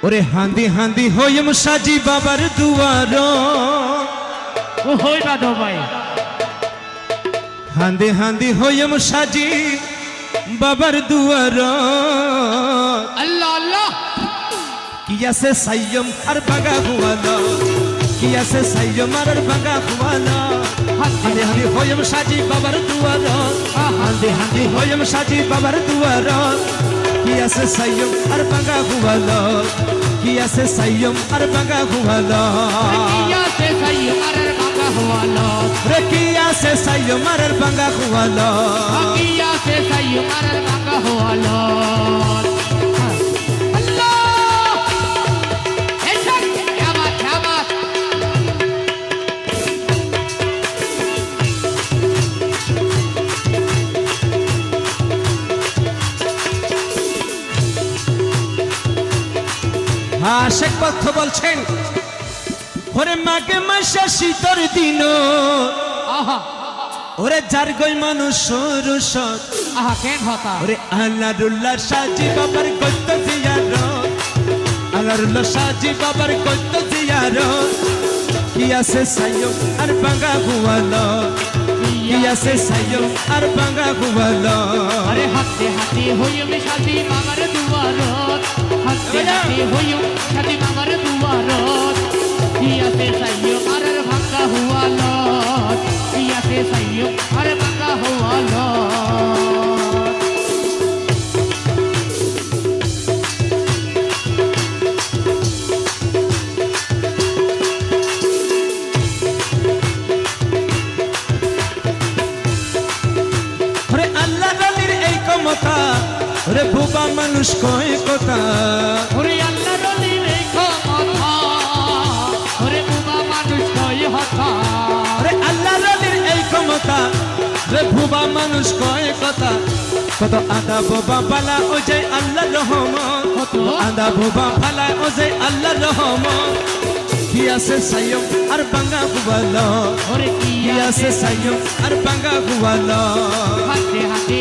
ওরে হান্দি হান্দি হইম সাজি বাবার দুয়ার ও হই না দো ভাই হান্দি হান্দি হইম সাজি বাবার দুয়ার আল্লাহ আল্লাহ কি আছে সাইয়ম আর বাগা হুয়ালো কি আছে সাইয়ম আর বাগা হুয়ালো হান্দি হান্দি হইম সাজি বাবার দুয়ার হান্দি হান্দি হইম সাজি বাবার দুয়ার কি আছে সাইয়ম আর বাগা হুয়ালো কি আছে সাইয়ম আর বাগা হুয়ালো কি আছে সাইয়ম আর বাগা হুয়ালো রে কি আছে সাইয়ম আর বাগা হুয়ালো কি আছে সাইয়ম আর বাগা হুয়ালো শেখ পথ বলছেন ওরে মাকে মাসে শীতর দিন আহা ওরে যার গই মানুষ সরসত আহা কেন হতা ওরে আল্লাহরুল্লাহ সাজি বাবার গত্ত জিয়ার আল্লাহরুল্লাহ সাজি বাবার গত্ত জিয়ার কি আছে সাইয়ম আর বাঙ্গা হুয়ালো কি আছে সাইয়ম আর বাঙ্গা হুয়ালো আরে হাতে হাতে হইম সাজি বাবার দুয়ারত হাতে হাতে হইম সাজি বাবার দুয়ারত কি আছে সাইয়ম আর বাগা হুয়ালো কি আছে সাইয়ম আর বাগা হুয়ালো ওরে বুবা মানুষ কয় কথা ওরে আল্লাহ রলি রেখো কথা ওরে বুবা মানুষ কয় কথা ওরে আল্লাহ রলির এই ক্ষমতা রে বুবা মানুষ কয় কথা কত আদা বাবা পালা ও যে আল্লাহ রহমান কত আদা বাবা পালা ও যে আল্লাহ রহমান কি আছে সাইয়ম আর বাঙ্গা হুয়ালো ওরে কি আছে সাইয়ম আর বাঙ্গা হুয়ালো হাতে হাতে